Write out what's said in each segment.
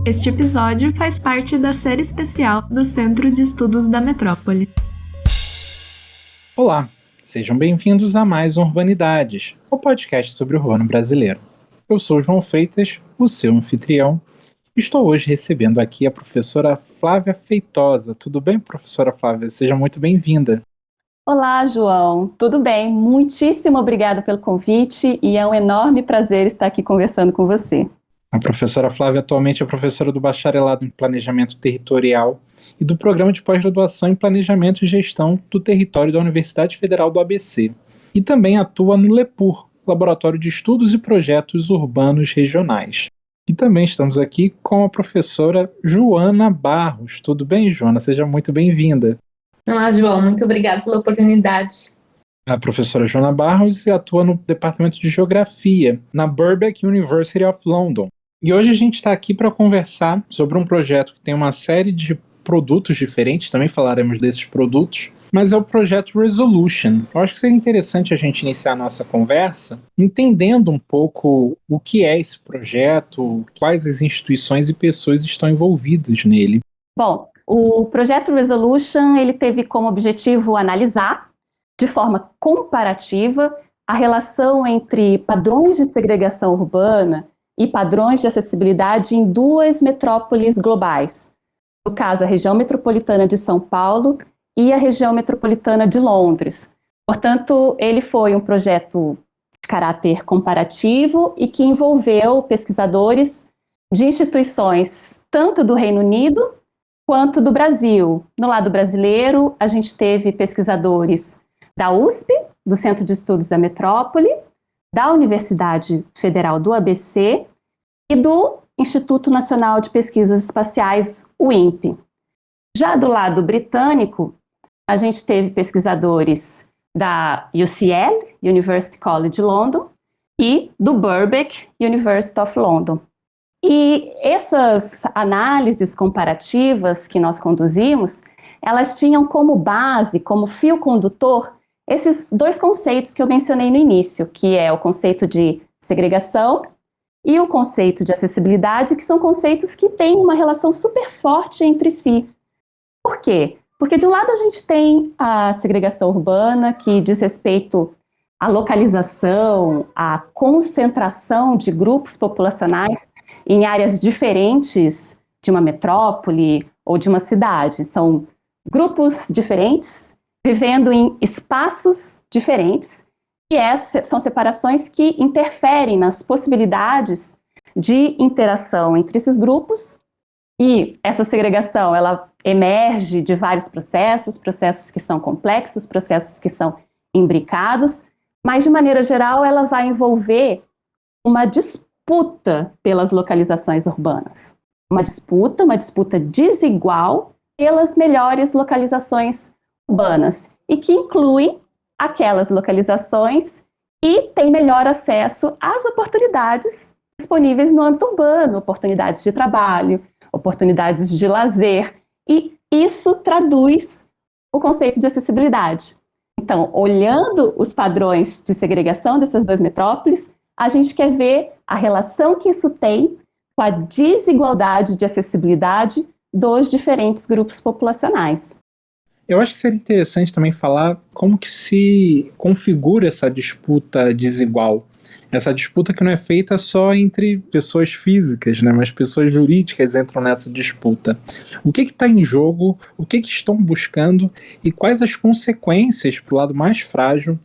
Este episódio faz parte da série especial do Centro de Estudos da Metrópole. Olá, sejam bem-vindos a mais um Urbanidades, o podcast sobre o urbano brasileiro. Eu sou João Freitas, o seu anfitrião. Estou hoje recebendo aqui a professora Flávia Feitosa. Tudo bem, professora Flávia? Seja muito bem-vinda. Olá, João. Tudo bem? Muitíssimo obrigada pelo convite e é um enorme prazer estar aqui conversando com você. A professora Flávia atualmente é professora do Bacharelado em Planejamento Territorial e do Programa de Pós-Graduação em Planejamento e Gestão do Território da Universidade Federal do ABC. E também atua no LEPUR, Laboratório de Estudos e Projetos Urbanos Regionais. E também estamos aqui com a professora Joana Barros. Tudo bem, Joana? Seja muito bem-vinda. Olá, João. Muito obrigada pela oportunidade. A professora Joana Barros atua no Departamento de Geografia, na Birkbeck University of London. E hoje a gente está aqui para conversar sobre um projeto que tem uma série de produtos diferentes, também falaremos desses produtos, mas é o projeto Resolution. Eu acho que seria interessante a gente iniciar a nossa conversa entendendo um pouco o que é esse projeto, quais as instituições e pessoas estão envolvidas nele. Bom, o projeto Resolution ele teve como objetivo analisar, de forma comparativa, a relação entre padrões de segregação urbana e padrões de acessibilidade em duas metrópoles globais. No caso, a região metropolitana de São Paulo e a região metropolitana de Londres. Portanto, ele foi um projeto de caráter comparativo e que envolveu pesquisadores de instituições tanto do Reino Unido quanto do Brasil. No lado brasileiro, a gente teve pesquisadores da USP, do Centro de Estudos da Metrópole, da Universidade Federal do ABC e do Instituto Nacional de Pesquisas Espaciais, o INPE. Já do lado britânico, a gente teve pesquisadores da UCL, University College London, e do Birkbeck University of London. E essas análises comparativas que nós conduzimos, elas tinham como base, como fio condutor, esses dois conceitos que eu mencionei no início, que é o conceito de segregação e o conceito de acessibilidade, que são conceitos que têm uma relação super forte entre si. Por quê? Porque de um lado a gente tem a segregação urbana, que diz respeito à localização, à concentração de grupos populacionais em áreas diferentes de uma metrópole ou de uma cidade. São grupos diferentes, vivendo em espaços diferentes, e são separações que interferem nas possibilidades de interação entre esses grupos, e essa segregação ela emerge de vários processos que são complexos, processos que são imbricados, mas de maneira geral ela vai envolver uma disputa pelas localizações urbanas, uma disputa desigual pelas melhores localizações urbanas, e que inclui aquelas localizações que têm melhor acesso às oportunidades disponíveis no âmbito urbano, oportunidades de trabalho, oportunidades de lazer, e isso traduz o conceito de acessibilidade. Então, olhando os padrões de segregação dessas duas metrópoles, a gente quer ver a relação que isso tem com a desigualdade de acessibilidade dos diferentes grupos populacionais. Eu acho que seria interessante também falar como que se configura essa disputa desigual. Essa disputa que não é feita só entre pessoas físicas, né, mas pessoas jurídicas entram nessa disputa. O que está em jogo, o que estão buscando e quais as consequências para o lado mais frágil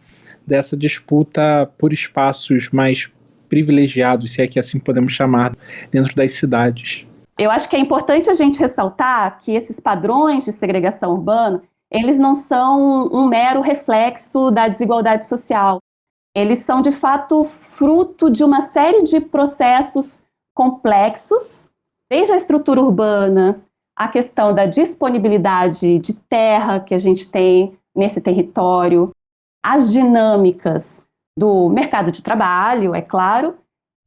dessa disputa por espaços mais privilegiados, se é que assim podemos chamar, dentro das cidades. Eu acho que é importante a gente ressaltar que esses padrões de segregação urbana, eles não são um mero reflexo da desigualdade social. Eles são, de fato, fruto de uma série de processos complexos, desde a estrutura urbana, a questão da disponibilidade de terra que a gente tem nesse território, as dinâmicas do mercado de trabalho, é claro,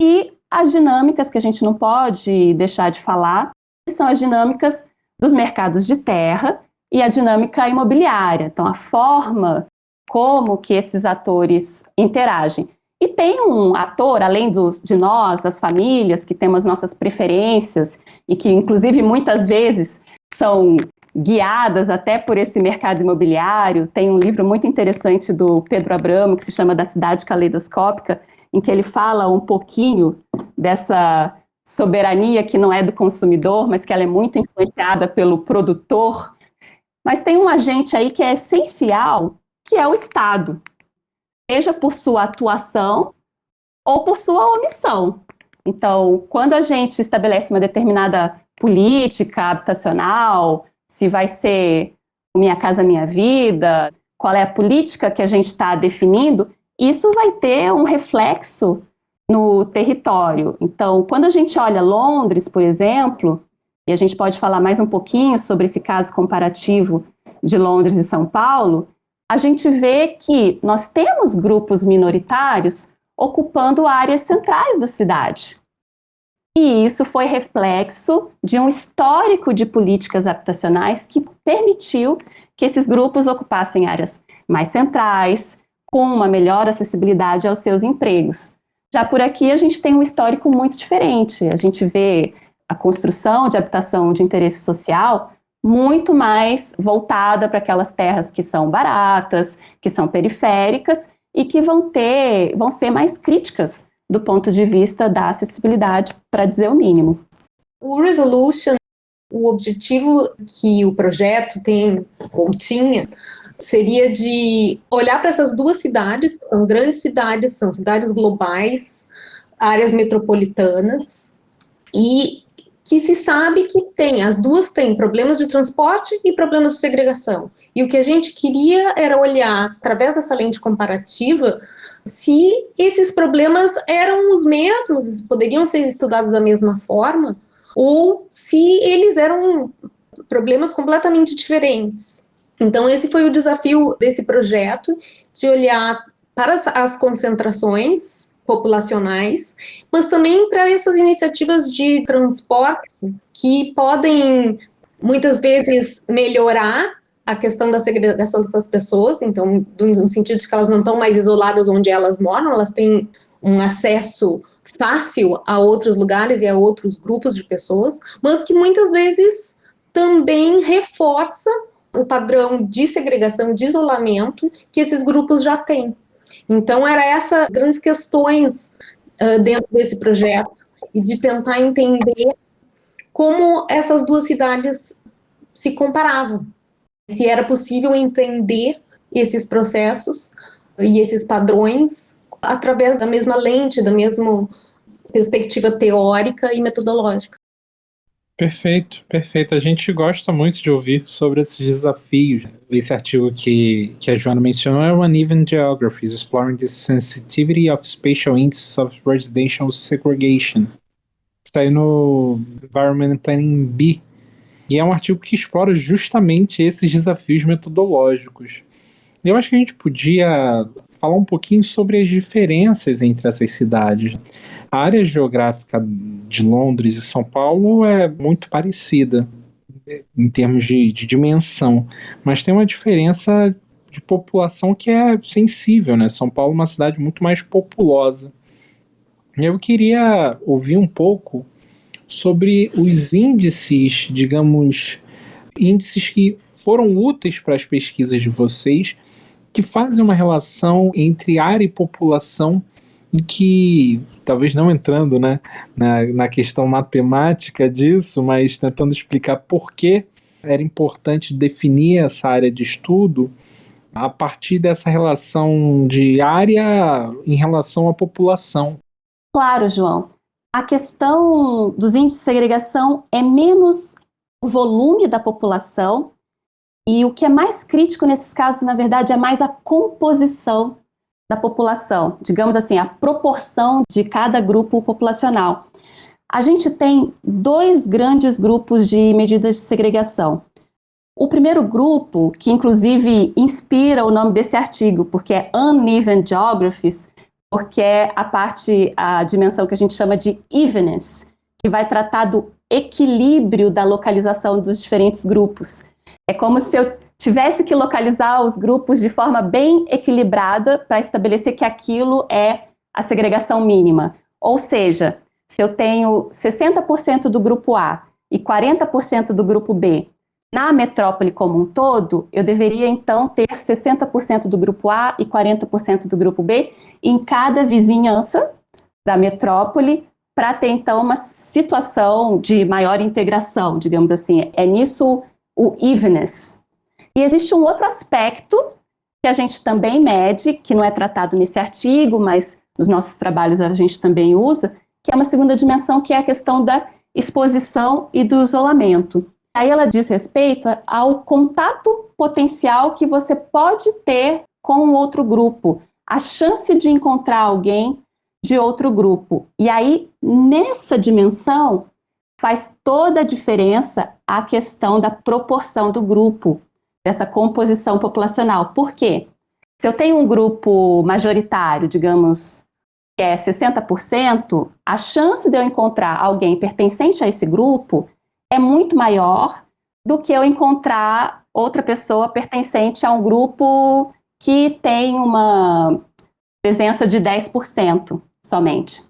e as dinâmicas que a gente não pode deixar de falar, que são as dinâmicas dos mercados de terra e a dinâmica imobiliária. Então, a forma como que esses atores interagem. E tem um ator, além de nós, as famílias, que temos nossas preferências e que, inclusive, muitas vezes são guiadas até por esse mercado imobiliário. Tem um livro muito interessante do Pedro Abramo, que se chama Da Cidade Caleidoscópica, em que ele fala um pouquinho dessa soberania que não é do consumidor, mas que ela é muito influenciada pelo produtor. Mas tem um agente aí que é essencial, que é o Estado, seja por sua atuação ou por sua omissão. Então, quando a gente estabelece uma determinada política habitacional, se vai ser Minha Casa Minha Vida, qual é a política que a gente está definindo, isso vai ter um reflexo no território. Então, quando a gente olha Londres, por exemplo, e a gente pode falar mais um pouquinho sobre esse caso comparativo de Londres e São Paulo, a gente vê que nós temos grupos minoritários ocupando áreas centrais da cidade. E isso foi reflexo de um histórico de políticas habitacionais que permitiu que esses grupos ocupassem áreas mais centrais, com uma melhor acessibilidade aos seus empregos. Já por aqui a gente tem um histórico muito diferente. A gente vê a construção de habitação de interesse social muito mais voltada para aquelas terras que são baratas, que são periféricas e que vão ser mais críticas do ponto de vista da acessibilidade, para dizer o mínimo. O Resolution, o objetivo que o projeto tem, ou tinha, seria de olhar para essas duas cidades, que são grandes cidades, são cidades globais, áreas metropolitanas, e que se sabe que as duas têm problemas de transporte e problemas de segregação. E o que a gente queria era olhar, através dessa lente comparativa, se esses problemas eram os mesmos, poderiam ser estudados da mesma forma, ou se eles eram problemas completamente diferentes. Então, esse foi o desafio desse projeto, de olhar para as concentrações populacionais, mas também para essas iniciativas de transporte que podem, muitas vezes, melhorar a questão da segregação dessas pessoas, então, no sentido de que elas não estão mais isoladas onde elas moram, elas têm um acesso fácil a outros lugares e a outros grupos de pessoas, mas que muitas vezes também reforça o padrão de segregação, de isolamento que esses grupos já têm. Então, era essas grandes questões dentro desse projeto, e de tentar entender como essas duas cidades se comparavam. Se era possível entender esses processos e esses padrões através da mesma lente, da mesma perspectiva teórica e metodológica. Perfeito, perfeito. A gente gosta muito de ouvir sobre esses desafios. Esse artigo que a Joana mencionou é o Uneven Geographies, Exploring the Sensitivity of Spatial Indices of Residential Segregation. Está aí no Environment Planning B. E é um artigo que explora justamente esses desafios metodológicos. Eu acho que a gente podia falar um pouquinho sobre as diferenças entre essas cidades. A área geográfica de Londres e São Paulo é muito parecida em termos de dimensão, mas tem uma diferença de população que é sensível, né? São Paulo é uma cidade muito mais populosa. Eu queria ouvir um pouco sobre os índices, digamos, índices que foram úteis para as pesquisas de vocês, que fazem uma relação entre área e população, e que, talvez não entrando, né, na questão matemática disso, mas tentando explicar por que era importante definir essa área de estudo a partir dessa relação de área em relação à população. Claro, João. A questão dos índices de segregação é menos o volume da população, e o que é mais crítico nesses casos, na verdade, é mais a composição da população, digamos assim, a proporção de cada grupo populacional. A gente tem dois grandes grupos de medidas de segregação. O primeiro grupo, que inclusive inspira o nome desse artigo, porque é Uneven Geographies, porque é a dimensão que a gente chama de evenness, que vai tratar do equilíbrio da localização dos diferentes grupos. É como se eu tivesse que localizar os grupos de forma bem equilibrada para estabelecer que aquilo é a segregação mínima. Ou seja, se eu tenho 60% do grupo A e 40% do grupo B na metrópole como um todo, eu deveria então ter 60% do grupo A e 40% do grupo B em cada vizinhança da metrópole, para ter então uma situação de maior integração, digamos assim. É nisso o evenness. E existe um outro aspecto que a gente também mede, que não é tratado nesse artigo, mas nos nossos trabalhos a gente também usa, que é uma segunda dimensão, que é a questão da exposição e do isolamento. Aí ela diz respeito ao contato potencial que você pode ter com outro grupo, a chance de encontrar alguém de outro grupo. E aí, nessa dimensão, faz toda a diferença a questão da proporção do grupo, dessa composição populacional. Por quê? Se eu tenho um grupo majoritário, digamos, que é 60%, a chance de eu encontrar alguém pertencente a esse grupo é muito maior do que eu encontrar outra pessoa pertencente a um grupo que tem uma presença de 10% somente.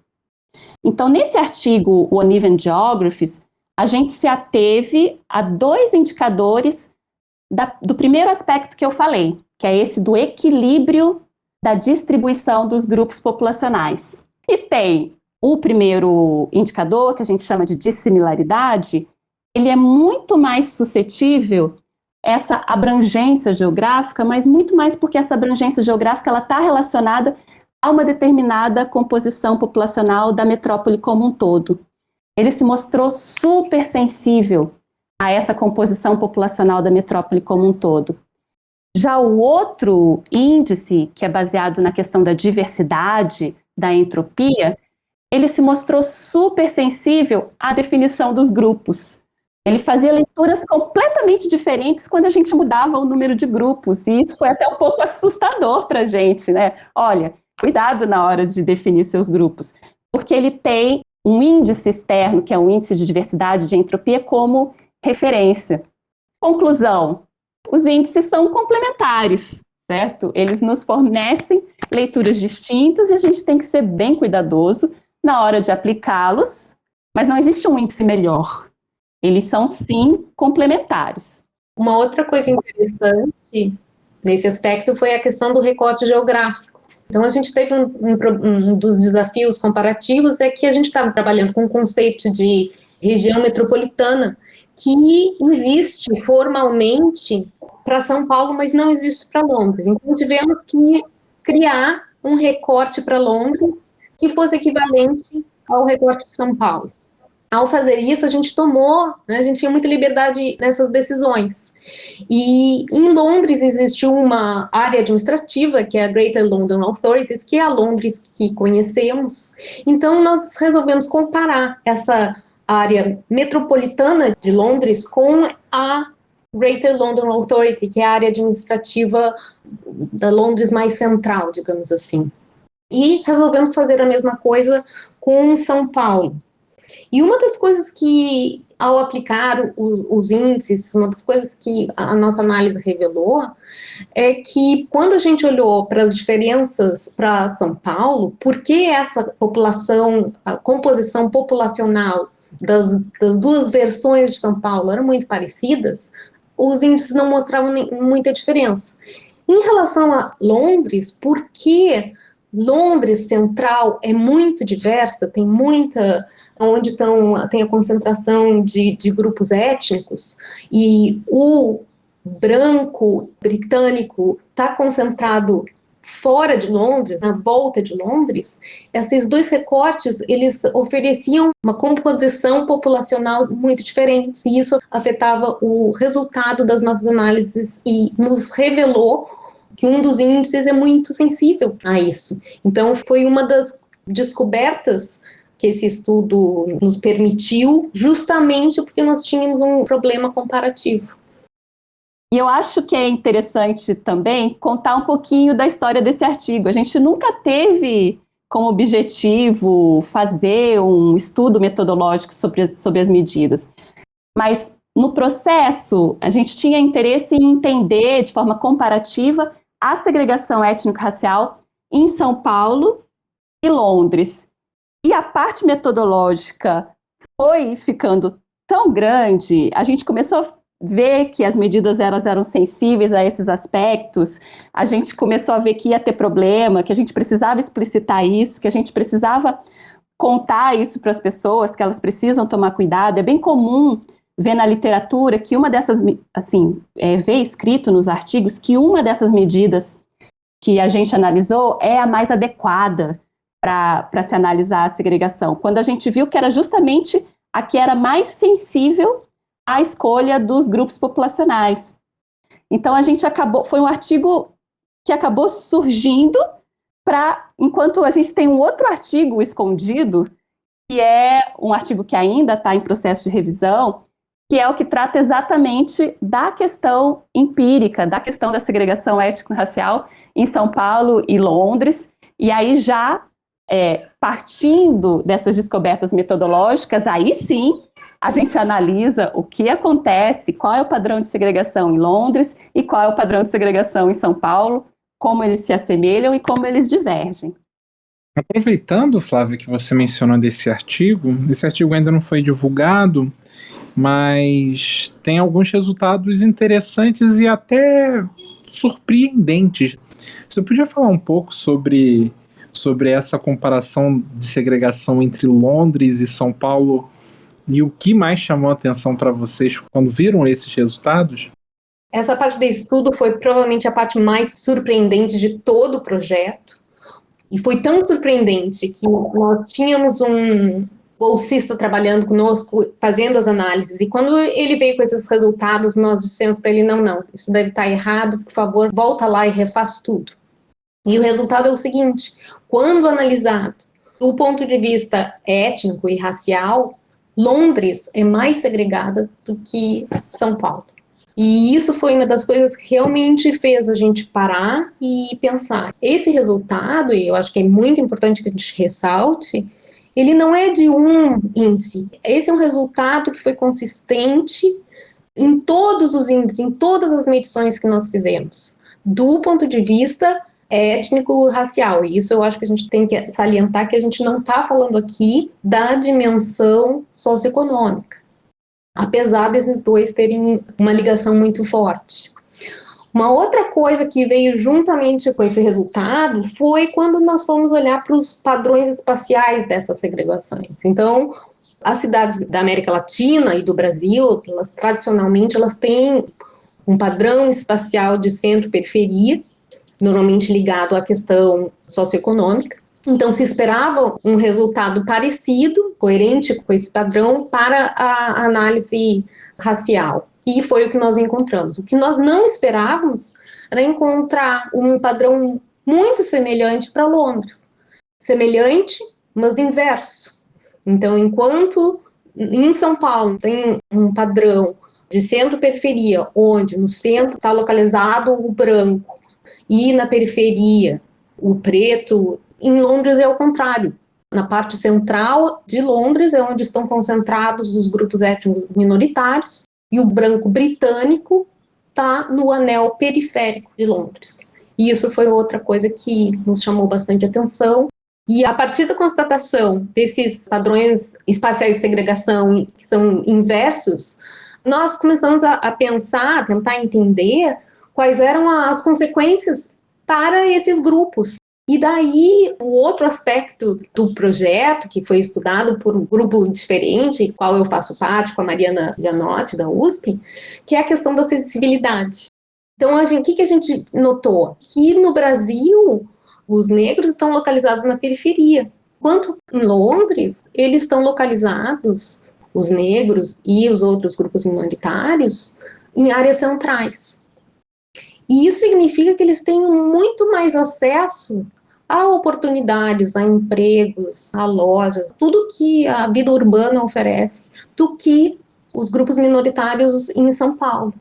Então, nesse artigo, o Uneven Geographies, a gente se ateve a 2 indicadores do primeiro aspecto que eu falei, que é esse do equilíbrio da distribuição dos grupos populacionais. E tem o primeiro indicador, que a gente chama de dissimilaridade, ele é muito mais suscetível a essa abrangência geográfica, mas muito mais porque essa abrangência geográfica está relacionada a uma determinada composição populacional da metrópole como um todo. Ele se mostrou super sensível a essa composição populacional da metrópole como um todo. Já o outro índice, que é baseado na questão da diversidade, da entropia, ele se mostrou super sensível à definição dos grupos. Ele fazia leituras completamente diferentes quando a gente mudava o número de grupos, e isso foi até um pouco assustador para a gente, né? Olha, cuidado na hora de definir seus grupos, porque ele tem um índice externo, que é um índice de diversidade de entropia, como referência. Conclusão, os índices são complementares, certo? Eles nos fornecem leituras distintas e a gente tem que ser bem cuidadoso na hora de aplicá-los, mas não existe um índice melhor. Eles são, sim, complementares. Uma outra coisa interessante nesse aspecto foi a questão do recorte geográfico. Então, a gente teve um dos desafios comparativos é que a gente estava trabalhando com o conceito de região metropolitana, que existe formalmente para São Paulo, mas não existe para Londres. Então, tivemos que criar um recorte para Londres que fosse equivalente ao recorte de São Paulo. Ao fazer isso, a gente a gente tinha muita liberdade nessas decisões. E em Londres existe uma área administrativa, que é a Greater London Authorities, que é a Londres que conhecemos. Então, nós resolvemos comparar essa área metropolitana de Londres com a Greater London Authority, que é a área administrativa da Londres mais central, digamos assim. E resolvemos fazer a mesma coisa com São Paulo. E uma das coisas que, ao aplicar os índices, uma das coisas que a nossa análise revelou é que quando a gente olhou para as diferenças para São Paulo, por que essa população, a composição populacional das 2 versões de São Paulo eram muito parecidas, os índices não mostravam muita diferença. Em relação a Londres, por que Londres central é muito diversa, tem onde tem a concentração de grupos étnicos, e o branco britânico está concentrado fora de Londres, na volta de Londres, esses 2 recortes, eles ofereciam uma composição populacional muito diferente, e isso afetava o resultado das nossas análises e nos revelou que um dos índices é muito sensível a isso. Então, foi uma das descobertas que esse estudo nos permitiu, justamente porque nós tínhamos um problema comparativo. E eu acho que é interessante também contar um pouquinho da história desse artigo. A gente nunca teve como objetivo fazer um estudo metodológico sobre as medidas, mas no processo a gente tinha interesse em entender de forma comparativa a segregação étnico-racial em São Paulo e Londres. E a parte metodológica foi ficando tão grande, a gente começou a ver que as medidas eram sensíveis a esses aspectos, a gente começou a ver que ia ter problema, que a gente precisava explicitar isso, que a gente precisava contar isso para as pessoas, que elas precisam tomar cuidado. É bem comum ver na literatura que uma dessas, assim, ver escrito nos artigos que uma dessas medidas que a gente analisou é a mais adequada para se analisar a segregação, quando a gente viu que era justamente a que era mais sensível à escolha dos grupos populacionais. Então a gente foi um artigo que acabou surgindo enquanto a gente tem um outro artigo escondido, que é um artigo que ainda está em processo de revisão, que é o que trata exatamente da questão empírica, da questão da segregação étnico-racial em São Paulo e Londres, e aí já partindo dessas descobertas metodológicas, aí sim a gente analisa o que acontece, qual é o padrão de segregação em Londres e qual é o padrão de segregação em São Paulo, como eles se assemelham e como eles divergem. Aproveitando, Flávia, que você mencionou esse artigo ainda não foi divulgado, mas tem alguns resultados interessantes e até surpreendentes. Você podia falar um pouco sobre essa comparação de segregação entre Londres e São Paulo e o que mais chamou a atenção para vocês quando viram esses resultados? Essa parte do estudo foi provavelmente a parte mais surpreendente de todo o projeto. E foi tão surpreendente que nós tínhamos um bolsista trabalhando conosco, fazendo as análises, e quando ele veio com esses resultados, nós dissemos para ele, não, isso deve estar errado, por favor, volta lá e refaz tudo. E o resultado é o seguinte, quando analisado do ponto de vista étnico e racial, Londres é mais segregada do que São Paulo. E isso foi uma das coisas que realmente fez a gente parar e pensar. Esse resultado, e eu acho que é muito importante que a gente ressalte, ele não é de um índice. Esse é um resultado que foi consistente em todos os índices, em todas as medições que nós fizemos, do ponto de vista étnico-racial. E isso eu acho que a gente tem que salientar que a gente não está falando aqui da dimensão socioeconômica, apesar desses dois terem uma ligação muito forte. Uma outra coisa que veio juntamente com esse resultado foi quando nós fomos olhar para os padrões espaciais dessas segregações. Então, as cidades da América Latina e do Brasil, tradicionalmente, elas têm um padrão espacial de centro-periferia, normalmente ligado à questão socioeconômica. Então, se esperava um resultado parecido, coerente com esse padrão, para a análise racial. E foi o que nós encontramos. O que nós não esperávamos era encontrar um padrão muito semelhante para Londres. Semelhante, mas inverso. Então, enquanto em São Paulo tem um padrão de centro-periferia, onde no centro está localizado o branco e na periferia o preto, em Londres é o contrário. Na parte central de Londres é onde estão concentrados os grupos étnicos minoritários e o branco britânico está no anel periférico de Londres. E isso foi outra coisa que nos chamou bastante atenção. E a partir da constatação desses padrões espaciais de segregação que são inversos, nós começamos a pensar, a tentar entender quais eram as consequências para esses grupos. E daí, o outro aspecto do projeto, que foi estudado por um grupo diferente, qual eu faço parte, com a Mariana Gianotti, da USP, que é a questão da acessibilidade. Então, o que a gente notou? Que no Brasil, os negros estão localizados na periferia, enquanto em Londres, eles estão localizados, os negros e os outros grupos minoritários, em áreas centrais. E isso significa que eles têm muito mais acesso a oportunidades, a empregos, a lojas, tudo que a vida urbana oferece, do que os grupos minoritários em São Paulo.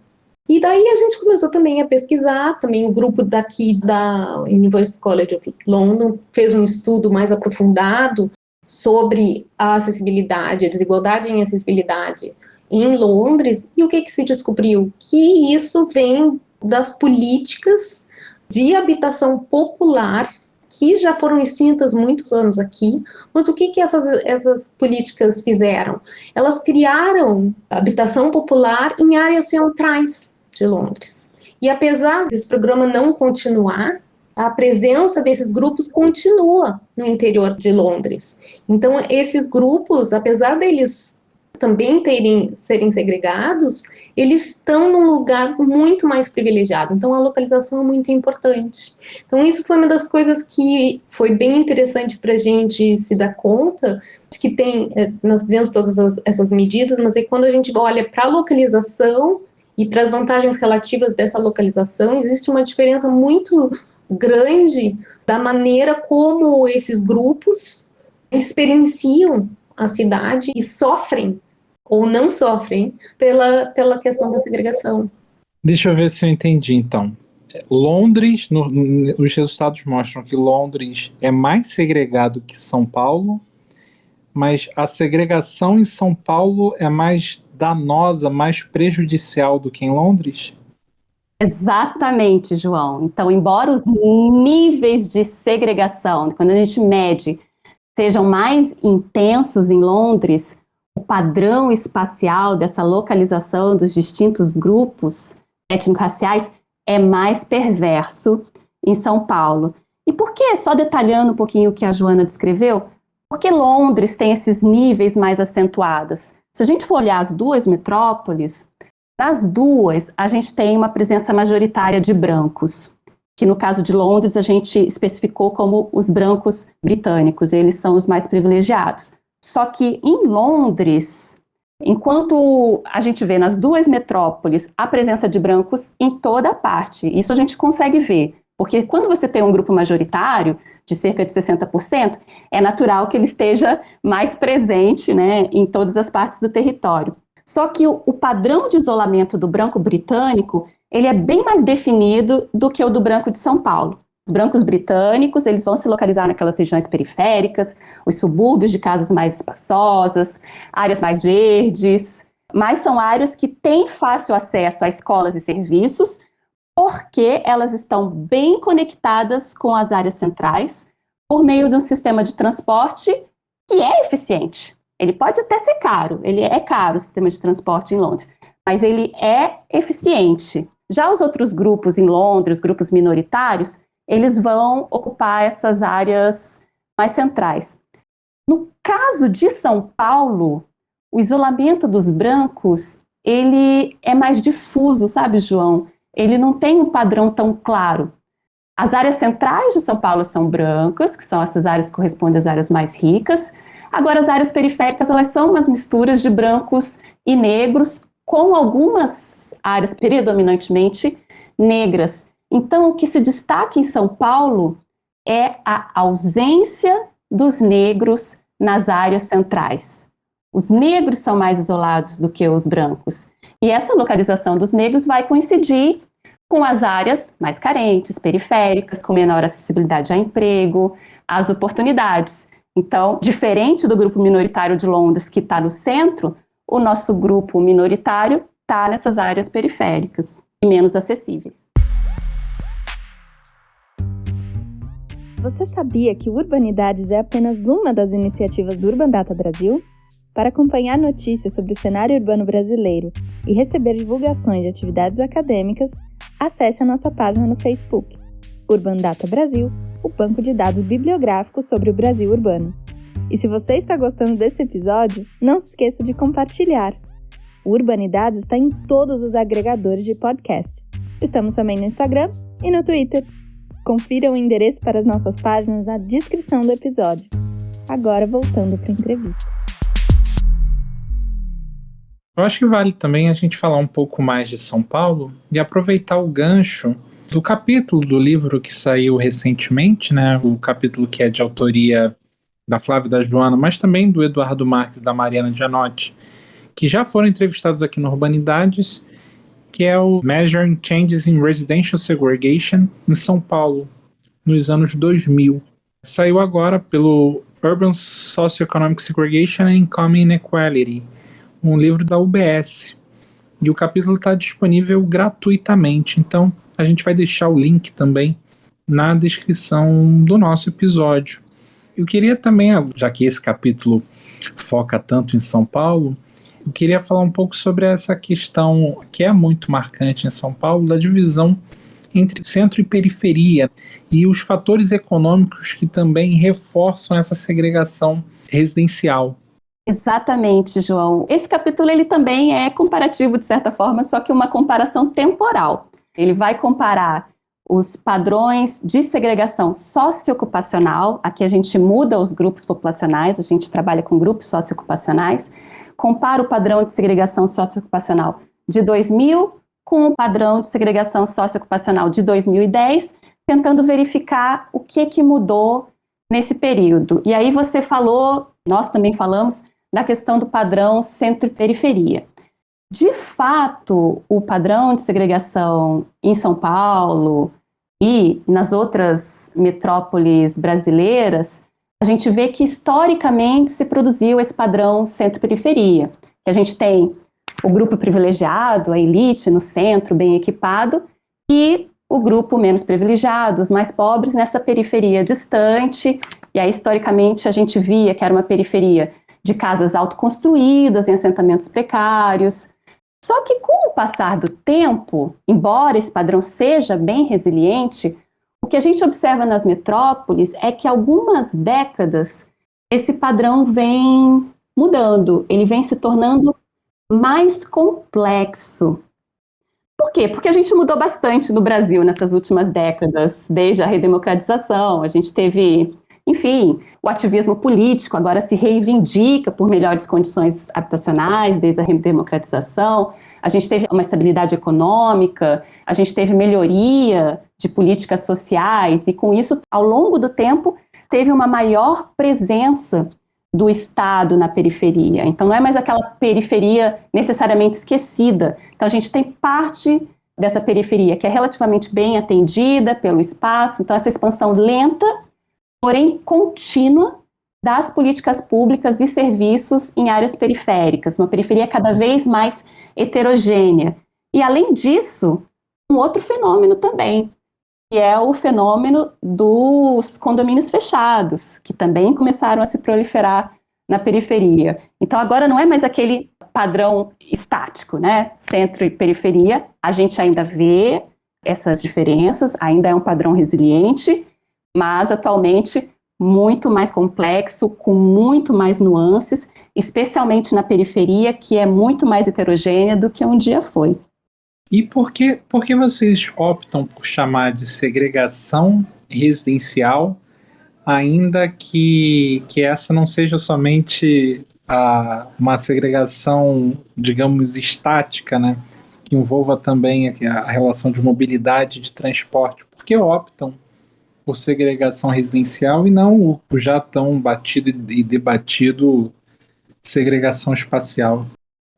E daí a gente começou também a pesquisar, também o grupo daqui da University College of London fez um estudo mais aprofundado sobre a acessibilidade, a desigualdade em acessibilidade em Londres, e o que se descobriu? Que isso vem das políticas de habitação popular que já foram extintas muitos anos aqui, mas o que essas políticas fizeram? Elas criaram habitação popular em áreas centrais de Londres. E apesar desse programa não continuar, a presença desses grupos continua no interior de Londres. Então, esses grupos, apesar deles também serem segregados, eles estão num lugar muito mais privilegiado. Então, a localização é muito importante. Então, isso foi uma das coisas que foi bem interessante para a gente se dar conta de que nós fizemos todas essas medidas, mas aí quando a gente olha para a localização e para as vantagens relativas dessa localização, existe uma diferença muito grande da maneira como esses grupos experienciam a cidade e sofrem ou não sofrem pela questão da segregação. Deixa eu ver se eu entendi, então. Londres, os resultados mostram que Londres é mais segregado que São Paulo, mas a segregação em São Paulo é mais danosa, mais prejudicial do que em Londres? Exatamente, João. Então, embora os níveis de segregação, quando a gente mede, sejam mais intensos em Londres, o padrão espacial dessa localização dos distintos grupos étnico-raciais é mais perverso em São Paulo. E por que, só detalhando um pouquinho o que a Joana descreveu, por que Londres tem esses níveis mais acentuados? Se a gente for olhar as duas metrópoles, nas duas, a gente tem uma presença majoritária de brancos, que no caso de Londres a gente especificou como os brancos britânicos, eles são os mais privilegiados. Só que em Londres, enquanto a gente vê nas duas metrópoles a presença de brancos em toda parte, isso a gente consegue ver, porque quando você tem um grupo majoritário, de cerca de 60%, é natural que ele esteja mais presente, né, em todas as partes do território. Só que o padrão de isolamento do branco britânico, ele é bem mais definido do que o do branco de São Paulo. Os brancos britânicos, eles vão se localizar naquelas regiões periféricas, os subúrbios de casas mais espaçosas, áreas mais verdes, mas são áreas que têm fácil acesso a escolas e serviços, porque elas estão bem conectadas com as áreas centrais, por meio de um sistema de transporte que é eficiente. Ele pode até ser caro, ele é caro o sistema de transporte em Londres, mas ele é eficiente. Já os outros grupos em Londres, grupos minoritários, eles vão ocupar essas áreas mais centrais. No caso de São Paulo, o isolamento dos brancos, ele é mais difuso, sabe, João? Ele não tem um padrão tão claro. As áreas centrais de São Paulo são brancas, que são essas áreas que correspondem às áreas mais ricas. Agora, as áreas periféricas, elas são umas misturas de brancos e negros, com algumas áreas predominantemente negras. Então, o que se destaca em São Paulo é a ausência dos negros nas áreas centrais. Os negros são mais isolados do que os brancos. E essa localização dos negros vai coincidir com as áreas mais carentes, periféricas, com menor acessibilidade a emprego, às oportunidades. Então, diferente do grupo minoritário de Londres, que está no centro, o nosso grupo minoritário está nessas áreas periféricas e menos acessíveis. Você sabia que o Urbanidades é apenas uma das iniciativas do Urban Data Brasil? Para acompanhar notícias sobre o cenário urbano brasileiro e receber divulgações de atividades acadêmicas, acesse a nossa página no Facebook, Urban Data Brasil, o banco de dados bibliográfico sobre o Brasil urbano. E se você está gostando desse episódio, não se esqueça de compartilhar. O Urbanidades está em todos os agregadores de podcast. Estamos também no Instagram e no Twitter. Confira o endereço para as nossas páginas na descrição do episódio. Agora voltando para a entrevista. Eu acho que vale também a gente falar um pouco mais de São Paulo e aproveitar o gancho do capítulo do livro que saiu recentemente, né? O capítulo que é de autoria da Flávia e da Joana, mas também do Eduardo Marques e da Mariana Gianotti, que já foram entrevistados aqui no Urbanidades, que é o Measuring Changes in Residential Segregation em São Paulo, nos anos 2000. Saiu agora pelo Urban Socioeconomic Segregation and Income Inequality, um livro da UBS. E o capítulo está disponível gratuitamente, então a gente vai deixar o link também na descrição do nosso episódio. Eu queria também, já que esse capítulo foca tanto em São Paulo, eu queria falar um pouco sobre essa questão que é muito marcante em São Paulo, da divisão entre centro e periferia, e os fatores econômicos que também reforçam essa segregação residencial. Exatamente, João. Esse capítulo ele também é comparativo, de certa forma, só que uma comparação temporal. Ele vai comparar os padrões de segregação socioocupacional, aqui a gente muda os grupos populacionais, a gente trabalha com grupos socioocupacionais, compara o padrão de segregação socioocupacional de 2000 com o padrão de segregação socioocupacional de 2010, tentando verificar o que mudou nesse período. E aí você falou, nós também falamos, da questão do padrão centro e periferia. De fato, o padrão de segregação em São Paulo e nas outras metrópoles brasileiras, a gente vê que historicamente se produziu esse padrão centro-periferia, que a gente tem o grupo privilegiado, a elite no centro, bem equipado, e o grupo menos privilegiado, os mais pobres, nessa periferia distante, e aí historicamente a gente via que era uma periferia de casas autoconstruídas, em assentamentos precários. Só que com o passar do tempo, embora esse padrão seja bem resiliente, o que a gente observa nas metrópoles é que há algumas décadas esse padrão vem mudando, ele vem se tornando mais complexo. Por quê? Porque a gente mudou bastante no Brasil nessas últimas décadas, desde a redemocratização, a gente teve, enfim, o ativismo político agora se reivindica por melhores condições habitacionais desde a redemocratização, a gente teve uma estabilidade econômica, a gente teve melhoria de políticas sociais e com isso, ao longo do tempo, teve uma maior presença do Estado na periferia. Então, não é mais aquela periferia necessariamente esquecida. Então, a gente tem parte dessa periferia que é relativamente bem atendida pelo espaço. Então, essa expansão lenta, porém contínua, das políticas públicas e serviços em áreas periféricas. Uma periferia cada vez mais heterogênea. E, além disso, um outro fenômeno também, que é o fenômeno dos condomínios fechados, que também começaram a se proliferar na periferia. Então, agora não é mais aquele padrão estático, né? Centro e periferia, a gente ainda vê essas diferenças, ainda é um padrão resiliente, mas atualmente muito mais complexo, com muito mais nuances, especialmente na periferia, que é muito mais heterogênea do que um dia foi. E por que vocês optam por chamar de segregação residencial, ainda que essa não seja somente uma segregação, digamos, estática, né? Que envolva também a relação de mobilidade, de transporte? Por que optam por segregação residencial e não o já tão batido e debatido segregação espacial?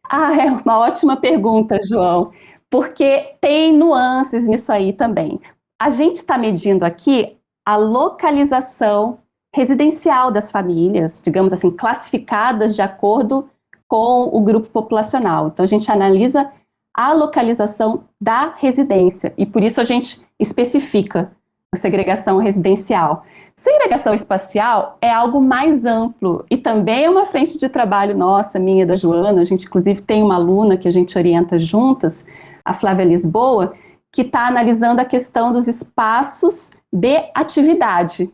É uma ótima pergunta, João, porque tem nuances nisso aí também. A gente está medindo aqui a localização residencial das famílias, digamos assim, classificadas de acordo com o grupo populacional. Então, a gente analisa a localização da residência e, por isso, a gente especifica a segregação residencial. Segregação espacial é algo mais amplo e também é uma frente de trabalho nossa, minha e da Joana. A gente, inclusive, tem uma aluna que a gente orienta juntas, a Flávia Lisboa, que está analisando a questão dos espaços de atividade.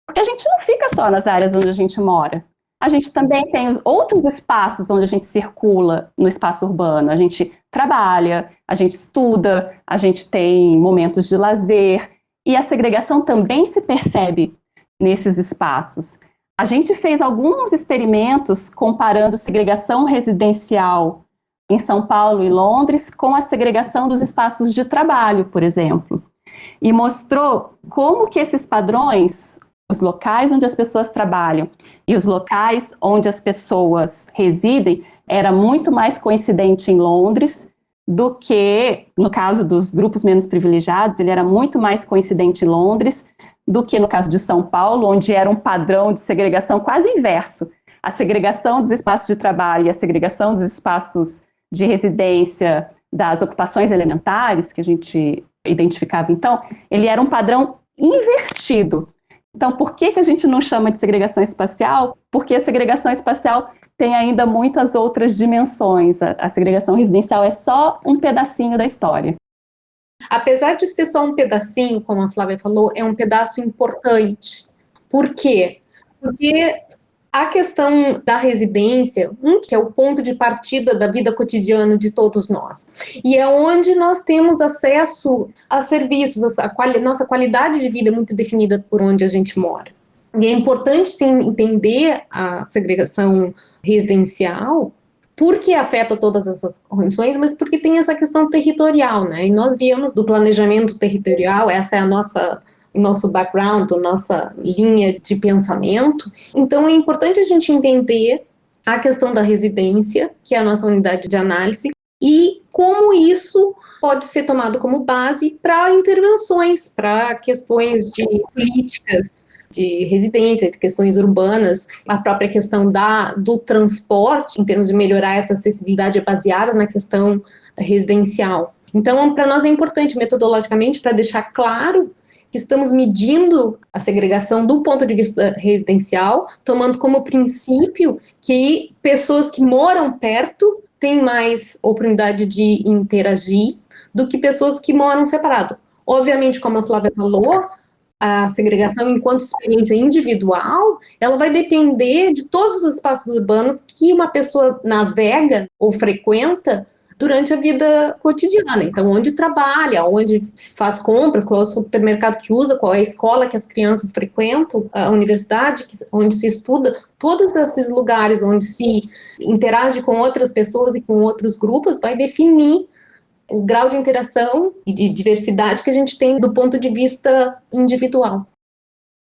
Porque a gente não fica só nas áreas onde a gente mora. A gente também tem os outros espaços onde a gente circula no espaço urbano. A gente trabalha, a gente estuda, a gente tem momentos de lazer. E a segregação também se percebe nesses espaços. A gente fez alguns experimentos comparando segregação residencial em São Paulo e Londres com a segregação dos espaços de trabalho, por exemplo. E mostrou como que esses padrões, os locais onde as pessoas trabalham e os locais onde as pessoas residem, era muito mais coincidente em Londres do que, no caso dos grupos menos privilegiados, ele era muito mais coincidente em Londres do que no caso de São Paulo, onde era um padrão de segregação quase inverso. A segregação dos espaços de trabalho e a segregação dos espaços de residência das ocupações elementares, que a gente identificava então, ele era um padrão invertido. Então, por que a gente não chama de segregação espacial? Porque a segregação espacial tem ainda muitas outras dimensões. A segregação residencial é só um pedacinho da história. Apesar de ser só um pedacinho, como a Flávia falou, é um pedaço importante. Por quê? Porque a questão da residência, que é o ponto de partida da vida cotidiana de todos nós, e é onde nós temos acesso a serviços, nossa qualidade de vida é muito definida por onde a gente mora. E é importante, sim, entender a segregação residencial, porque afeta todas essas condições, mas porque tem essa questão territorial, né? E nós viemos do planejamento territorial, essa é o nosso background, a nossa linha de pensamento. Então é importante a gente entender a questão da residência, que é a nossa unidade de análise, e como isso pode ser tomado como base para intervenções, para questões de políticas de residência, de questões urbanas, a própria questão do transporte, em termos de melhorar essa acessibilidade, é baseada na questão residencial. Então, para nós é importante, metodologicamente, para deixar claro que estamos medindo a segregação do ponto de vista residencial, tomando como princípio que pessoas que moram perto têm mais oportunidade de interagir do que pessoas que moram separado. Obviamente, como a Flávia falou, a segregação enquanto experiência individual, ela vai depender de todos os espaços urbanos que uma pessoa navega ou frequenta durante a vida cotidiana. Então, onde trabalha, onde se faz compras, qual é o supermercado que usa, qual é a escola que as crianças frequentam, a universidade onde se estuda, todos esses lugares onde se interage com outras pessoas e com outros grupos vai definir o grau de interação e de diversidade que a gente tem do ponto de vista individual.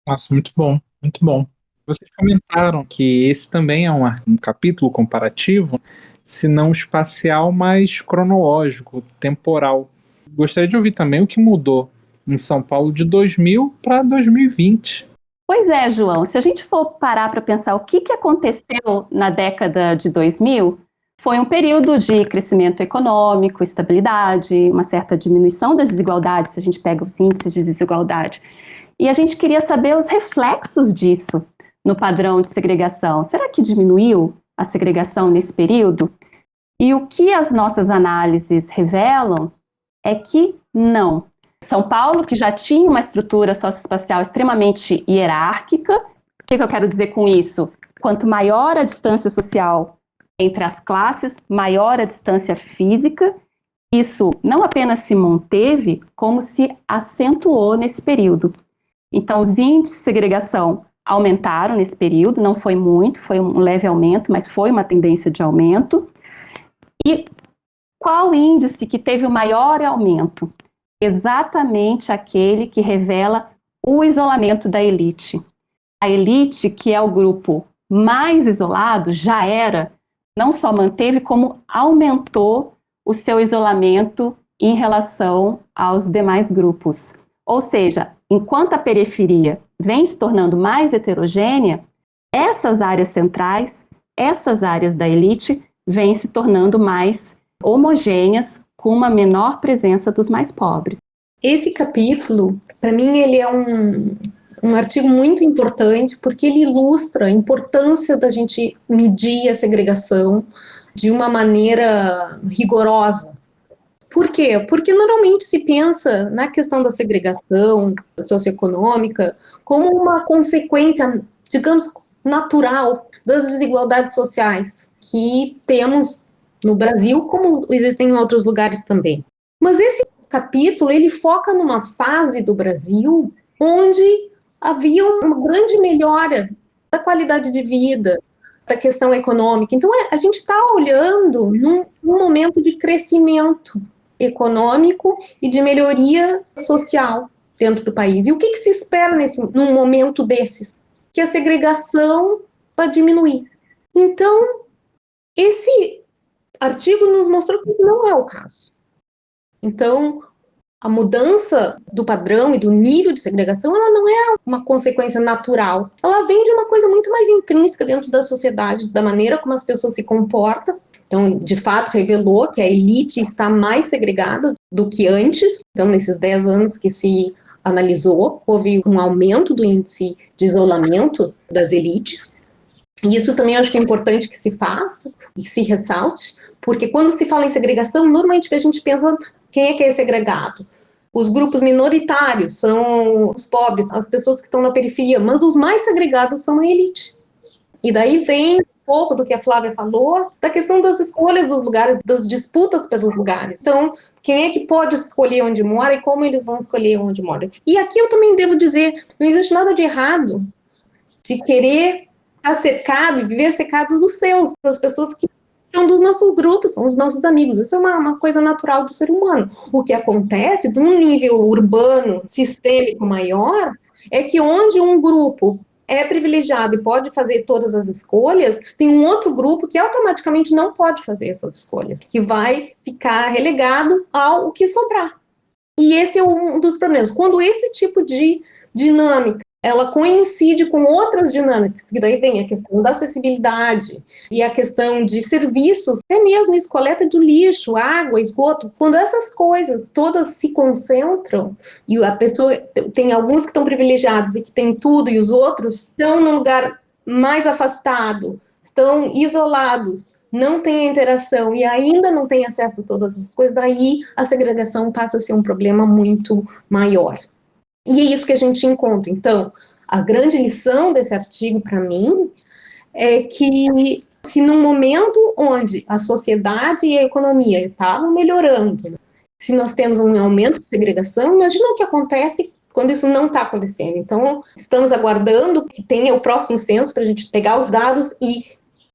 Nossa, muito bom, muito bom. Vocês comentaram que esse também é um capítulo comparativo, se não espacial, mas cronológico, temporal. Gostaria de ouvir também o que mudou em São Paulo de 2000 para 2020. Pois é, João, se a gente for parar para pensar o que aconteceu na década de 2000, foi um período de crescimento econômico, estabilidade, uma certa diminuição das desigualdades, se a gente pega os índices de desigualdade. E a gente queria saber os reflexos disso no padrão de segregação. Será que diminuiu a segregação nesse período? E o que as nossas análises revelam é que não. São Paulo, que já tinha uma estrutura socioespacial extremamente hierárquica, o que eu quero dizer com isso? Quanto maior a distância social entre as classes, maior a distância física. Isso não apenas se manteve, como se acentuou nesse período. Então, os índices de segregação aumentaram nesse período, não foi muito, foi um leve aumento, mas foi uma tendência de aumento. E qual índice que teve o maior aumento? Exatamente aquele que revela o isolamento da elite. A elite, que é o grupo mais isolado, já era, não só manteve, como aumentou o seu isolamento em relação aos demais grupos. Ou seja, enquanto a periferia vem se tornando mais heterogênea, essas áreas centrais, essas áreas da elite, vêm se tornando mais homogêneas, com uma menor presença dos mais pobres. Esse capítulo, para mim, ele é um artigo muito importante, porque ele ilustra a importância da gente medir a segregação de uma maneira rigorosa. Por quê? Porque normalmente se pensa na questão da segregação socioeconômica como uma consequência, digamos, natural das desigualdades sociais que temos no Brasil, como existem em outros lugares também. Mas esse capítulo, ele foca numa fase do Brasil onde havia uma grande melhora da qualidade de vida, da questão econômica. Então, a gente está olhando num momento de crescimento econômico e de melhoria social dentro do país. E o que se espera num momento desses? Que a segregação vai diminuir. Então, esse artigo nos mostrou que não é o caso. Então, a mudança do padrão e do nível de segregação, ela não é uma consequência natural. Ela vem de uma coisa muito mais intrínseca dentro da sociedade, da maneira como as pessoas se comportam. Então, de fato, revelou que a elite está mais segregada do que antes. Então, nesses 10 anos que se analisou, houve um aumento do índice de isolamento das elites, e isso também acho que é importante que se faça e se ressalte, porque quando se fala em segregação, normalmente a gente pensa quem é que é segregado. Os grupos minoritários são os pobres, as pessoas que estão na periferia, mas os mais segregados são a elite. E daí vem um pouco do que a Flávia falou, da questão das escolhas dos lugares, das disputas pelos lugares. Então, quem é que pode escolher onde mora e como eles vão escolher onde mora? E aqui eu também devo dizer, não existe nada de errado de querer estar cercado e viver cercado dos seus, das pessoas que são dos nossos grupos, são os nossos amigos. Isso é uma coisa natural do ser humano. O que acontece, de um nível urbano, sistêmico maior, é que onde um grupo é privilegiado e pode fazer todas as escolhas, tem um outro grupo que automaticamente não pode fazer essas escolhas, que vai ficar relegado ao que sobrar. E esse é um dos problemas. Quando esse tipo de dinâmica ela coincide com outras dinâmicas, que daí vem a questão da acessibilidade e a questão de serviços, até mesmo isso, coleta de lixo, água, esgoto. Quando essas coisas todas se concentram e a pessoa tem alguns que estão privilegiados e que têm tudo e os outros estão num lugar mais afastado, estão isolados, não têm a interação e ainda não têm acesso a todas essas coisas, daí a segregação passa a ser um problema muito maior. E é isso que a gente encontra. Então, a grande lição desse artigo, para mim, é que se num momento onde a sociedade e a economia estavam melhorando, se nós temos um aumento de segregação, imagina o que acontece quando isso não está acontecendo. Então, estamos aguardando que tenha o próximo censo para a gente pegar os dados e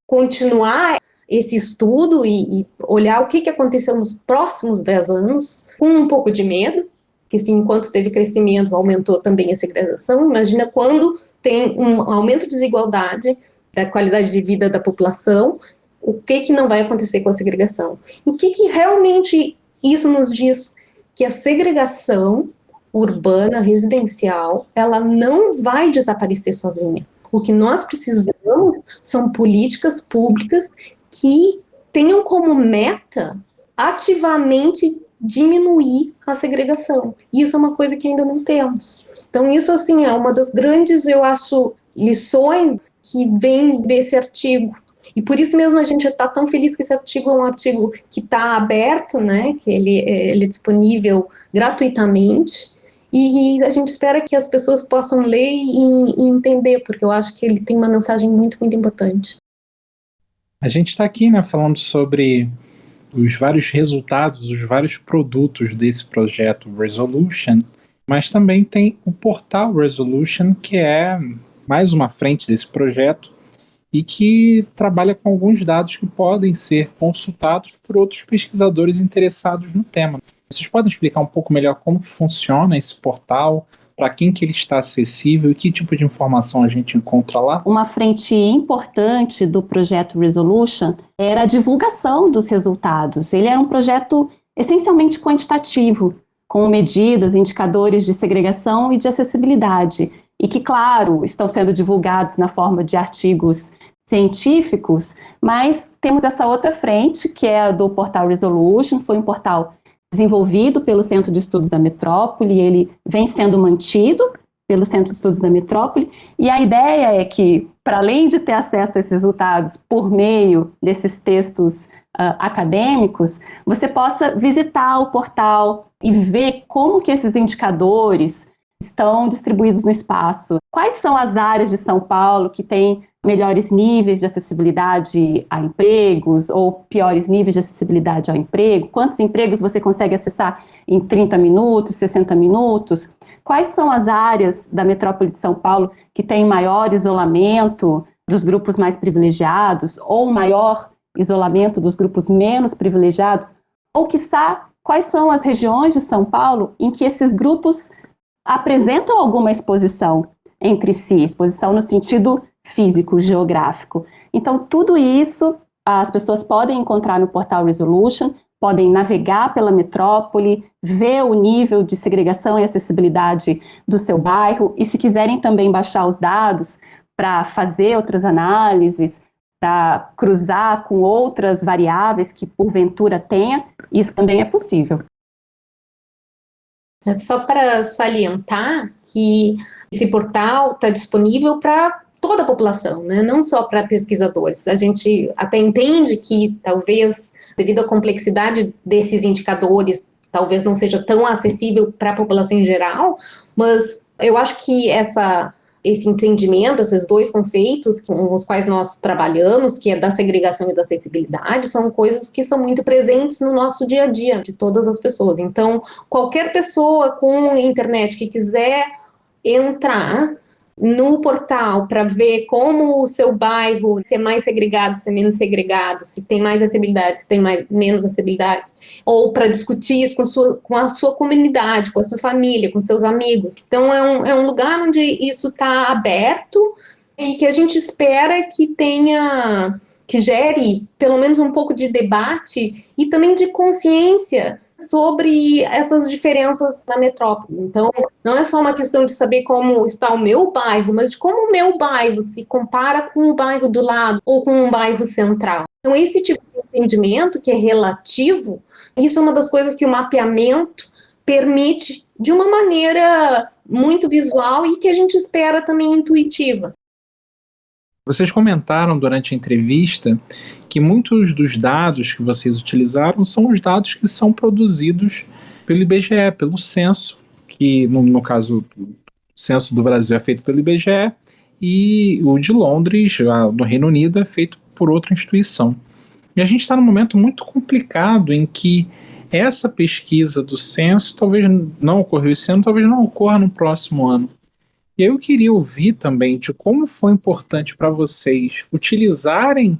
continuar esse estudo e olhar o que aconteceu nos próximos 10 anos, com um pouco de medo, que se enquanto teve crescimento, aumentou também a segregação. Imagina quando tem um aumento de desigualdade da qualidade de vida da população, o que não vai acontecer com a segregação? O que realmente isso nos diz? Que a segregação urbana, residencial, ela não vai desaparecer sozinha. O que nós precisamos são políticas públicas que tenham como meta ativamente diminuir a segregação. E isso é uma coisa que ainda não temos. Então isso, assim, é uma das grandes, eu acho, lições que vem desse artigo. E por isso mesmo a gente está tão feliz que esse artigo é um artigo que está aberto, né, que ele é disponível gratuitamente, e a gente espera que as pessoas possam ler e entender, porque eu acho que ele tem uma mensagem muito, muito importante. A gente está aqui, né, falando sobre os vários resultados, os vários produtos desse projeto Resolution, mas também tem o portal Resolution, que é mais uma frente desse projeto e que trabalha com alguns dados que podem ser consultados por outros pesquisadores interessados no tema. Vocês podem explicar um pouco melhor como que funciona esse portal, para quem que ele está acessível e que tipo de informação a gente encontra lá? Uma frente importante do projeto Resolution era a divulgação dos resultados. Ele era um projeto essencialmente quantitativo, com medidas, indicadores de segregação e de acessibilidade, e que, claro, estão sendo divulgados na forma de artigos científicos, mas temos essa outra frente, que é a do portal Resolution. Foi um portal desenvolvido pelo Centro de Estudos da Metrópole, ele vem sendo mantido pelo Centro de Estudos da Metrópole, e a ideia é que, para além de ter acesso a esses resultados por meio desses textos acadêmicos, você possa visitar o portal e ver como que esses indicadores estão distribuídos no espaço. Quais são as áreas de São Paulo que têm melhores níveis de acessibilidade a empregos ou piores níveis de acessibilidade ao emprego? Quantos empregos você consegue acessar em 30 minutos, 60 minutos? Quais são as áreas da metrópole de São Paulo que têm maior isolamento dos grupos mais privilegiados ou maior isolamento dos grupos menos privilegiados? Ou, quiçá, quais são as regiões de São Paulo em que esses grupos apresentam alguma exposição entre si, exposição no sentido físico, geográfico. Então, tudo isso as pessoas podem encontrar no portal Resolution, podem navegar pela metrópole, ver o nível de segregação e acessibilidade do seu bairro, e se quiserem também baixar os dados para fazer outras análises, para cruzar com outras variáveis que porventura tenha, isso também é possível. É só para salientar que esse portal está disponível para toda a população, né? Não só para pesquisadores. A gente até entende que talvez, devido à complexidade desses indicadores, talvez não seja tão acessível para a população em geral, mas eu acho que esse entendimento, esses dois conceitos com os quais nós trabalhamos, que é da segregação e da acessibilidade, são coisas que são muito presentes no nosso dia a dia, de todas as pessoas. Então, qualquer pessoa com internet que quiser entrar no portal para ver como o seu bairro, se é mais segregado, se é menos segregado, se tem mais acessibilidade, se tem menos acessibilidade, ou para discutir isso com a sua comunidade, com a sua família, com seus amigos. Então é um lugar onde isso está aberto e que a gente espera que gere pelo menos um pouco de debate e também de consciência sobre essas diferenças na metrópole. Então, não é só uma questão de saber como está o meu bairro, mas de como o meu bairro se compara com o bairro do lado ou com um bairro central. Então, esse tipo de entendimento, que é relativo, isso é uma das coisas que o mapeamento permite de uma maneira muito visual e que a gente espera também intuitiva. Vocês comentaram durante a entrevista que muitos dos dados que vocês utilizaram são os dados que são produzidos pelo IBGE, pelo censo, que no caso o censo do Brasil é feito pelo IBGE e o de Londres, no Reino Unido, é feito por outra instituição. E a gente está num momento muito complicado em que essa pesquisa do censo talvez não ocorreu esse ano, talvez não ocorra no próximo ano. E eu queria ouvir também de como foi importante para vocês utilizarem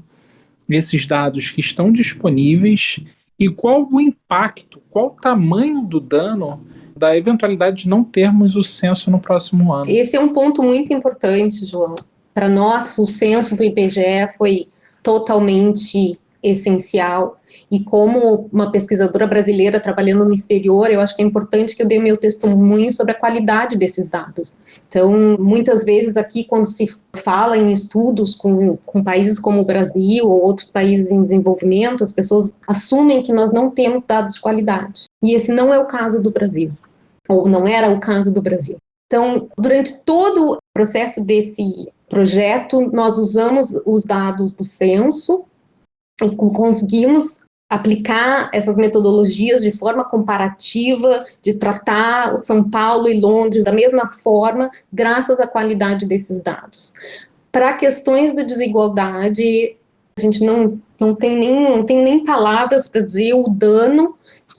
esses dados que estão disponíveis e qual o impacto, qual o tamanho do dano da eventualidade de não termos o censo no próximo ano. Esse é um ponto muito importante, João. Para nós, o censo do IBGE foi totalmente essencial. E como uma pesquisadora brasileira trabalhando no exterior, eu acho que é importante que eu dê meu testemunho sobre a qualidade desses dados. Então, muitas vezes aqui, quando se fala em estudos com países como o Brasil ou outros países em desenvolvimento, as pessoas assumem que nós não temos dados de qualidade. E esse não é o caso do Brasil, ou não era o caso do Brasil. Então, durante todo o processo desse projeto, nós usamos os dados do censo e conseguimos aplicar essas metodologias de forma comparativa, de tratar São Paulo e Londres da mesma forma, graças à qualidade desses dados. Para questões da desigualdade, a gente não tem nem palavras para dizer o dano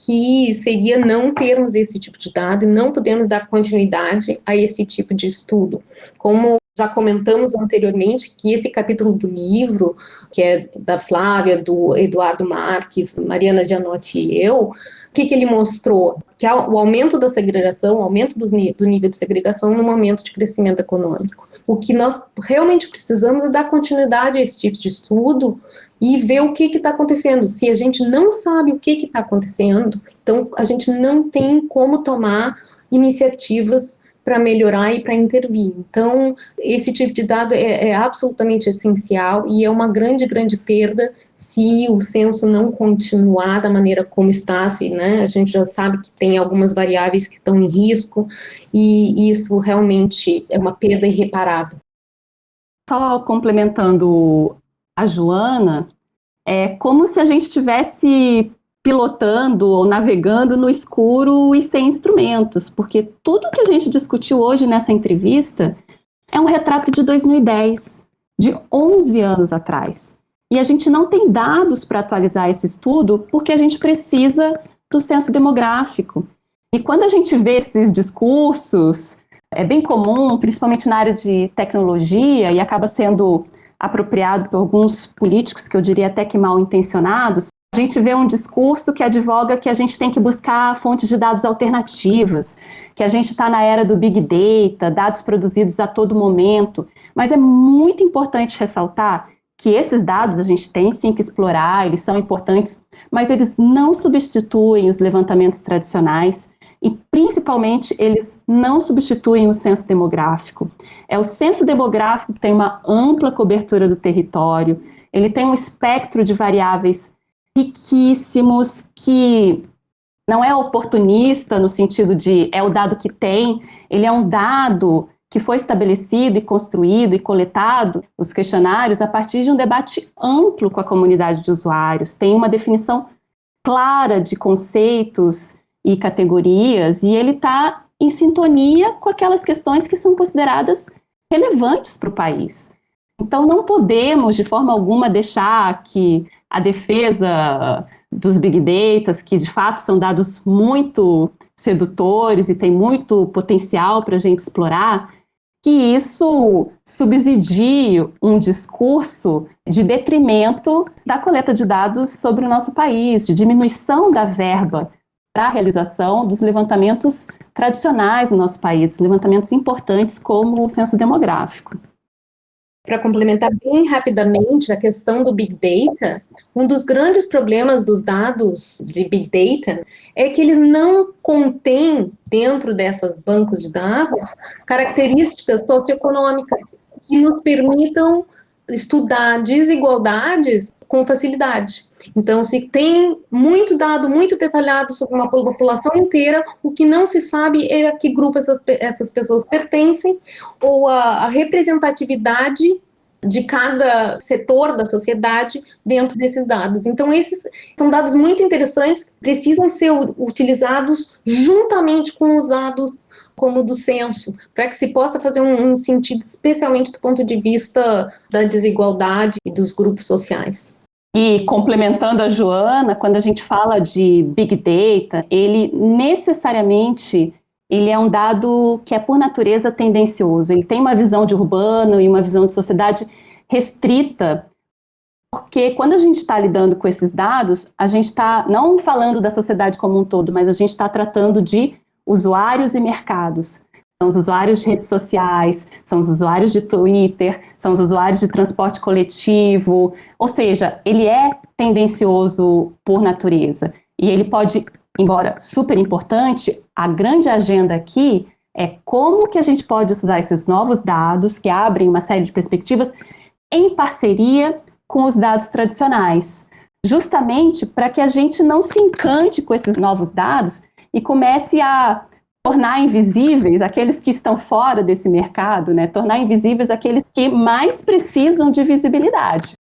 que seria não termos esse tipo de dado e não podermos dar continuidade a esse tipo de estudo. Como já comentamos anteriormente, que esse capítulo do livro, que é da Flávia, do Eduardo Marques, Mariana Gianotti e eu, o que ele mostrou? Que o aumento da segregação, o aumento do nível de segregação no momento de crescimento econômico. O que nós realmente precisamos é dar continuidade a esse tipo de estudo e ver o que está acontecendo. Se a gente não sabe o que está acontecendo, então a gente não tem como tomar iniciativas para melhorar e para intervir. Então, esse tipo de dado é absolutamente essencial e é uma grande, grande perda se o censo não continuar da maneira como está, né? A gente já sabe que tem algumas variáveis que estão em risco e isso realmente é uma perda irreparável. Só complementando a Joana, é como se a gente estivesse pilotando ou navegando no escuro e sem instrumentos, porque tudo que a gente discutiu hoje nessa entrevista é um retrato de 2010, de 11 anos atrás. E a gente não tem dados para atualizar esse estudo porque a gente precisa do censo demográfico. E quando a gente vê esses discursos, é bem comum, principalmente na área de tecnologia, e acaba sendo apropriado por alguns políticos, que eu diria até que mal intencionados, a gente vê um discurso que advoga que a gente tem que buscar fontes de dados alternativas, que a gente está na era do Big Data, dados produzidos a todo momento, mas é muito importante ressaltar que esses dados a gente tem sim que explorar, eles são importantes, mas eles não substituem os levantamentos tradicionais e, principalmente, eles não substituem o censo demográfico. É o censo demográfico que tem uma ampla cobertura do território, ele tem um espectro de variáveis riquíssimos que, não é oportunista no sentido de é o dado que tem, ele é um dado que foi estabelecido e construído e coletado, os questionários, a partir de um debate amplo com a comunidade de usuários. Tem uma definição clara de conceitos e categorias, e ele está em sintonia com aquelas questões que são consideradas relevantes para o país. Então, não podemos, de forma alguma, deixar que a defesa dos Big Data, que de fato são dados muito sedutores e tem muito potencial para a gente explorar, que isso subsidie um discurso de detrimento da coleta de dados sobre o nosso país, de diminuição da verba para a realização dos levantamentos tradicionais no nosso país, levantamentos importantes como o censo demográfico. Para complementar bem rapidamente a questão do Big Data, um dos grandes problemas dos dados de Big Data é que eles não contêm, dentro dessas bancos de dados, características socioeconômicas que nos permitam estudar desigualdades com facilidade. Então, se tem muito dado, muito detalhado sobre uma população inteira, o que não se sabe é a que grupo essas pessoas pertencem, ou a representatividade de cada setor da sociedade dentro desses dados. Então, esses são dados muito interessantes, precisam ser utilizados juntamente com os dados como o do censo, para que se possa fazer um sentido, especialmente do ponto de vista da desigualdade e dos grupos sociais. E complementando a Joana, quando a gente fala de Big Data, ele necessariamente é um dado que é por natureza tendencioso. Ele tem uma visão de urbano e uma visão de sociedade restrita, porque quando a gente está lidando com esses dados, a gente está não falando da sociedade como um todo, mas a gente está tratando de usuários e mercados. São os usuários de redes sociais, são os usuários de Twitter, são os usuários de transporte coletivo, ou seja, ele é tendencioso por natureza. E ele pode, embora super importante, a grande agenda aqui é como que a gente pode usar esses novos dados, que abrem uma série de perspectivas, em parceria com os dados tradicionais, justamente para que a gente não se encante com esses novos dados e comece a tornar invisíveis aqueles que estão fora desse mercado, né? Tornar invisíveis aqueles que mais precisam de visibilidade.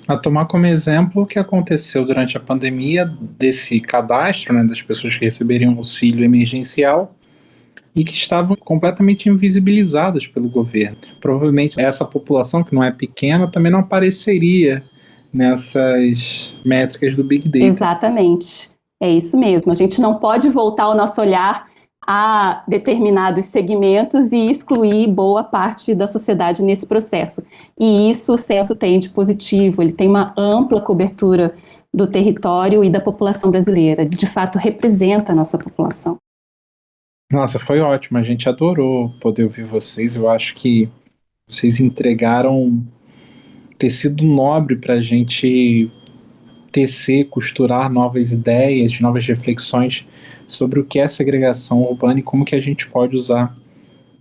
A tomar como exemplo o que aconteceu durante a pandemia desse cadastro, né, das pessoas que receberiam auxílio emergencial e que estavam completamente invisibilizadas pelo governo. Provavelmente essa população, que não é pequena, também não apareceria nessas métricas do Big Data. Exatamente. É isso mesmo, a gente não pode voltar o nosso olhar a determinados segmentos e excluir boa parte da sociedade nesse processo. E isso o censo tem de positivo, ele tem uma ampla cobertura do território e da população brasileira, de fato representa a nossa população. Nossa, foi ótimo, a gente adorou poder ouvir vocês, eu acho que vocês entregaram tecido nobre para a gente tecer, costurar novas ideias, novas reflexões sobre o que é segregação urbana e como que a gente pode usar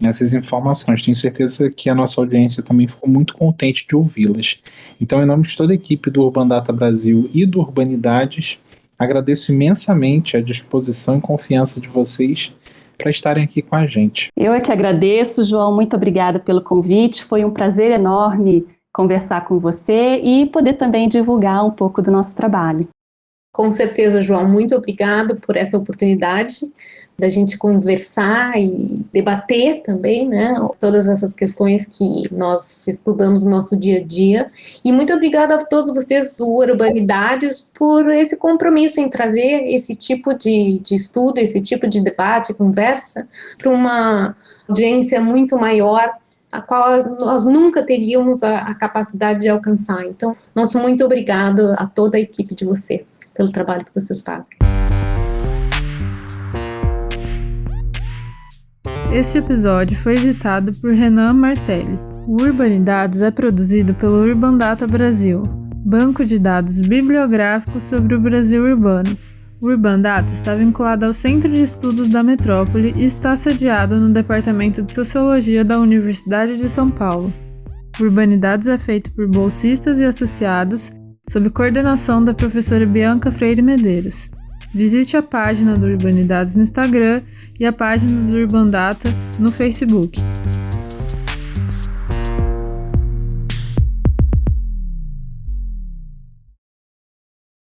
essas informações. Tenho certeza que a nossa audiência também ficou muito contente de ouvi-las. Então, em nome de toda a equipe do Urban Data Brasil e do Urbanidades, agradeço imensamente a disposição e confiança de vocês para estarem aqui com a gente. Eu é que agradeço, João, muito obrigada pelo convite, foi um prazer enorme conversar com você e poder também divulgar um pouco do nosso trabalho. Com certeza, João, muito obrigado por essa oportunidade da gente conversar e debater também, né, todas essas questões que nós estudamos no nosso dia a dia. E muito obrigada a todos vocês do Urbanidades por esse compromisso em trazer esse tipo de estudo, esse tipo de debate, conversa, para uma audiência muito maior, a qual nós nunca teríamos a capacidade de alcançar. Então, nosso muito obrigado a toda a equipe de vocês, pelo trabalho que vocês fazem. Este episódio foi editado por Renan Martelli. O Urbanidades é produzido pelo Urban Data Brasil, banco de dados bibliográficos sobre o Brasil urbano. O Urban Data está vinculado ao Centro de Estudos da Metrópole e está sediado no Departamento de Sociologia da Universidade de São Paulo. O Urbanidades é feito por bolsistas e associados, sob coordenação da professora Bianca Freire Medeiros. Visite a página do Urbanidados no Instagram e a página do Urbandata no Facebook.